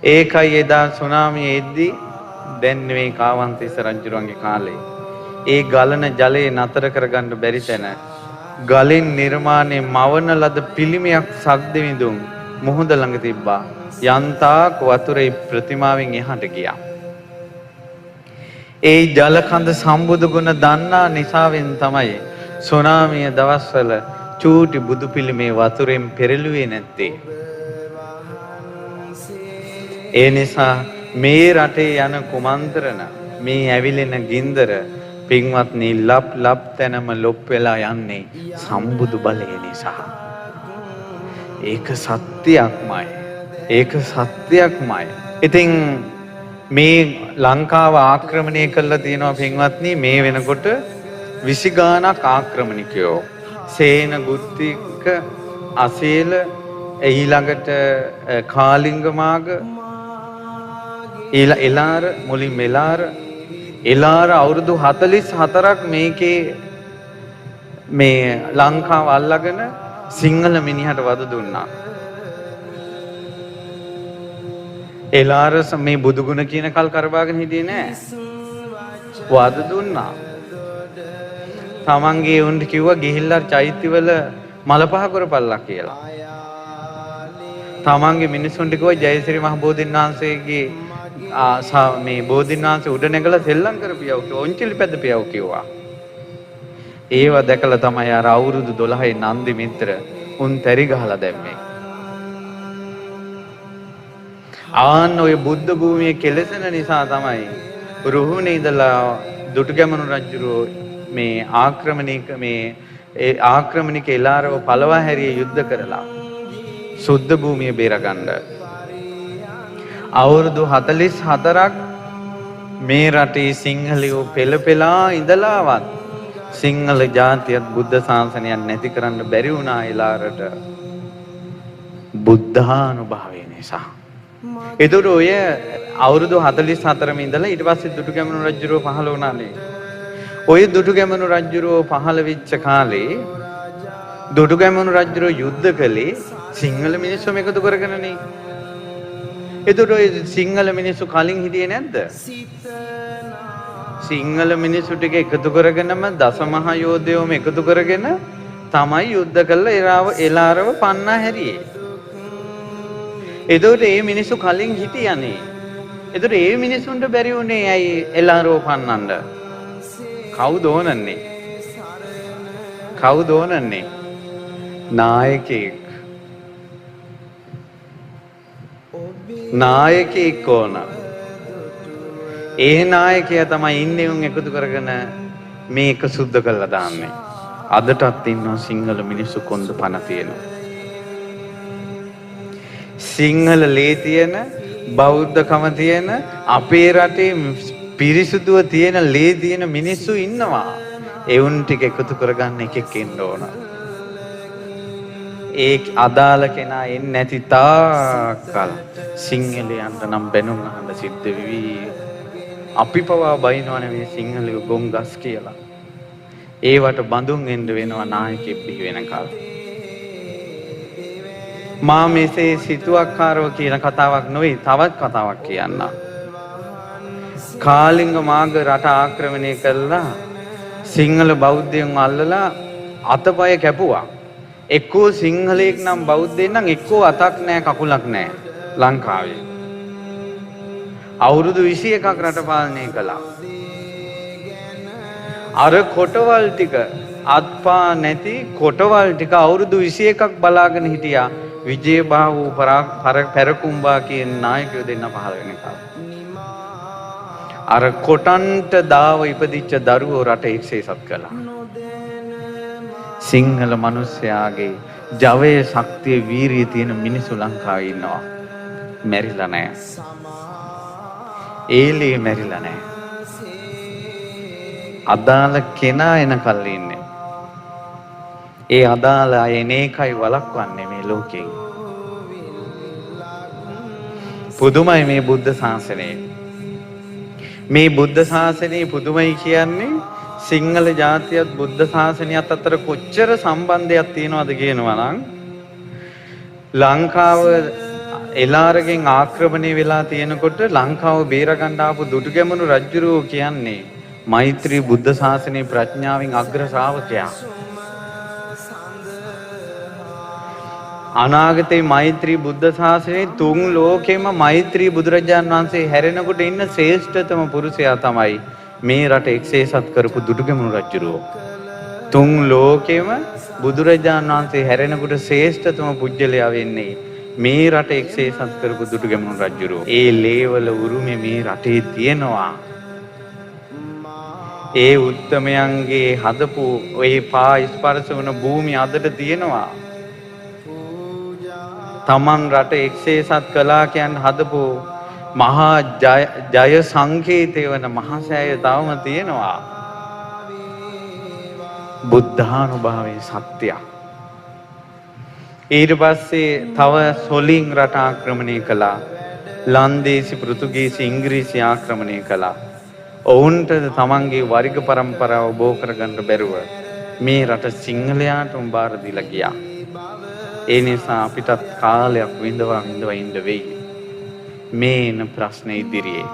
ඒකයි එදා සුනාමිය එද්දී දැන් නෙවෙයි කාවන්තිස්ස රජුරන්ගේ කාලේ. ඒ ගලන ජලය නතර කරගන්න බැරි තැන ගලෙන් නිර්මාණය මවන ලද පිළිමයක් සක්දෙවිඳුන් මුහුද ළඟ තිබ්බා. යන්තාක් වතුරේ ප්‍රතිමාවෙන් එහාට ගියා. ඒ ජල කඳ සම්බුදු ගුණ දන්නා නිසාවෙන් තමයි සුනාමිය දවස්වල චූටි බුදු පිළිමේ වතුරෙන් පෙරළුවේ නැත්තේ. ඒ නිසා මේ රටේ යන කුමන්ත්‍රණ මේ ඇවිලෙන ගින්දර පින්වත්නි ලප් තැනම ලොප් වෙලා යන්නේ සම්බුදු බලය නිසා. ඒක සත්‍යයක්මයි. ඒක සත්‍යයක්මයි. ඉතින් මේ ලංකාව ආක්‍රමණය කළා තියෙනවා පින්වත්නි මේ වෙනකොට 20 ගාණක් ආක්‍රමණිකයෝ සේන ගුත්තික අසීල ඊළඟට කාලිංග මාග එලාර මුලින් එලාර අවුරුදු 44ක් මේකේ මේ ලංකාව අල්ලගෙන සිංහල මිනිහට වද දුන්නා. එලාර මේ බුදුගුණ කියන කල් කරවාගෙන හිටියේ නෑ. වද දුන්නා. තමන්ගේ උන්ට කිව්වා ගිහිල්ලා චෛත්‍යවල මලපහ කරපල්ලා කියලා. තමන්ගේ මිනිසුන්ට කිව්වා ජයසිරි මහ බෝධින් වහන්සේගේ මේ බෝධින් වහන්සේ උඩ නැගලා සෙල්ලම් කරපියව කිව්වා. ඔන්චිලි පැදපියව කිව්වා. ඒව දැකලා තමයි අර අවුරුදු 12 නන්දි මිත්‍ර උන් තැරි ගහලා දැම්මේ. ආන්න ඔය බුද්ධ භූමියේ කෙලසෙන නිසා තමයි රුහුණේ ඉඳලා දුටුගැමුණු රජුරෝ මේ ආක්‍රමණික එලාරව පළවා හැරිය යුද්ධ කරලා සුද්ධ භූමිය බේරගන්න. අවුරුදු 44ක් මේ රටේ සිංහලයෝ පෙළපෙලා ඉඳලාවත් සිංහල ජාතියත් බුද්ධ ශාසනයක් නැති කරන්න බැරි වුණා එලාරට බුද්ධානුභාවය නිසා. ඒතර ඔය අවුරුදු 44 ඉඳලා ඊට පස්සේ දුටුගැමුණු රජුරෝ පහළ වුණානේ. ඔය දුටුගැමුණු රජුරෝ පහළ වෙච්ච කාලේ දුටුගැමුණු රජුරෝ යුද්ධ කළේ සිංහල මිනිස්සුම එකතු කරගෙනනේ. ඒතර ඔය සිංහල මිනිස්සු කලින් හිටියේ නැද්ද? සිංහල මිනිස්සු ටික එකතු කරගෙනම දසමහා යෝධයෝම එකතු කරගෙන තමයි යුද්ධ කළා එලාරව පන්නා හැරියේ. එතකොට මේ මිනිස්සු කලින් හිටියානේ. එතකොට මේ මිනිස්සුන්ට බැරි වුණේ ඇයි එලාරව පන්නන්න? කවුද ඕනන්නේ? කවුද ඕනන්නේ? නායකයෙක්. නායකයෙක් ඕන. ඒ නායකයා තමයි ඉන්නේ උන් එකතු කරගෙන මේක සුද්ධ කරලා දාන්නේ. අදටත් ඉන්නවා සිංහල මිනිස්සු කොන්ද පණ තියෙනවා. සිංහල ලේ තියෙන බෞද්ධකම තියෙන අපේ රටේ පිරිසුදුව තියෙන ලේ තියෙන මිනිස්සු ඉන්නවා. ඒ උන් ටික එකතු කරගන්න එකෙක් ඉන්න ඕන. ඒ අදාළ කෙනා එන්නේ නැති තාක්කල් සිංහලයන්ට නම් බැනුම් අහන්න සිද්ධ වෙවි. අපි පවා බයිනවනේ මේ සිංහලයෝ ගොංගස් කියලා. ඒවට බඳුන් එන්න වෙනවා නායකයෙක් බිහි වෙනකල්. මා මෙසේ සිතුවක්කාරව කියන කතාවක් නෙවෙයි තවත් කතාවක් කියන්න. කාලිංග මාග රට ආක්‍රමණය කළා සිංහල බෞද්ධයන් අල්ලලා අතපය කැපුවා. එක්කෝ සිංහලයෙක් නම් බෞද්ධයෙක් නම් එක්කෝ අතක් නැහැ කකුලක් නැහැ ලංකාවේ. අවුරුදු 21ක් රට පාලනය කළා. අර කොටවල් ටික අත්පා නැති කොටවල් ටික අවුරුදු 21ක් බලාගෙන හිටියා විජයබාහු පෙරකුම්බා කියන නායකයෝ දෙන්න පහළ වෙනකල්. අර කොටන්ට දාව ඉපදිච්ච දරුවෝ රට එක්සේසත් කළා. සිංහල මිනිස්යාගේ ජවයේ ශක්තිය වීරිය තියෙන මිනිස්සු ලංකාවේ ඉන්නවා. මැරිලා නැහැ. ඒලේ මැරිලා නැහැ. අදාළ කෙනා එනකල් ඉන්නේ. ඒ අදාළ අය එනේකයි වළක්වන්නේ මේ ලෝකෙන්. පුදුමයි මේ බුද්ධ ශාසනය. මේ බුද්ධ ශාසනය පුදුමයි කියන්නේ සිංහල ජාතියත් බුද්ධ ශාසනයත් අතර කොච්චර සම්බන්ධයක් තියෙනවද කියනවා නම් ලංකාව එලාරගෙන් ආක්‍රමණය වෙලා තියෙනකොට ලංකාව බේරගන්න ආපු දුටුගැමුණු රජුරෝ කියන්නේ මෛත්‍රී බුද්ධ ශාසනයේ ප්‍රඥාවෙන් අග්‍ර ශ්‍රාවකයා. අනාගතේ මෛත්‍රී බුද්ධ ශාසනයේ තුන් ලෝකෙම මෛත්‍රී බුදුරජාන් වහන්සේ හැරෙනකොට ඉන්න ශ්‍රේෂ්ඨතම පුරුෂයා තමයි මේ රට එක්සේසත් කරපු දුටුගැමුණු රජුරෝ. තුන් ලෝකෙම බුදුරජාන් වහන්සේ හැරෙනකොට ශ්‍රේෂ්ඨතම පුජ්‍යලයා වෙන්නේ මේ රට එක්සේසත් කරපු දුටුගැමුණු රජුරෝ. ඒ ලේවල උරුමේ මේ රටේ තියෙනවා. ඒ උත්තමයන්ගේ හදපු ওই පා ස්පර්ශ වන භූමිය අදට තියෙනවා. තමන් රට එක්සේසත් කළා කියන්නේ හදපු මහා ජය සංකේතය වන මහසෑය තවම තියෙනවා. බුද්ධානුභාවයේ සත්‍යය. ඊට පස්සේ තව සොලින් රට ආක්‍රමණය කළා. ලන්දේසි පෘතුගීසි ඉංග්‍රීසි ආක්‍රමණය කළා. ඔවුන්ට තමන්ගේ වරිග પરම්පරාව බෝ කරගන්න බැරුව මේ රට සිංහලයාට උඹාර දීලා ගියා. ඒ නිසා අපිටත් කාලයක් විඳවා ඉන්න වෙයි. මේන ප්‍රශ්න ඉදිරියේ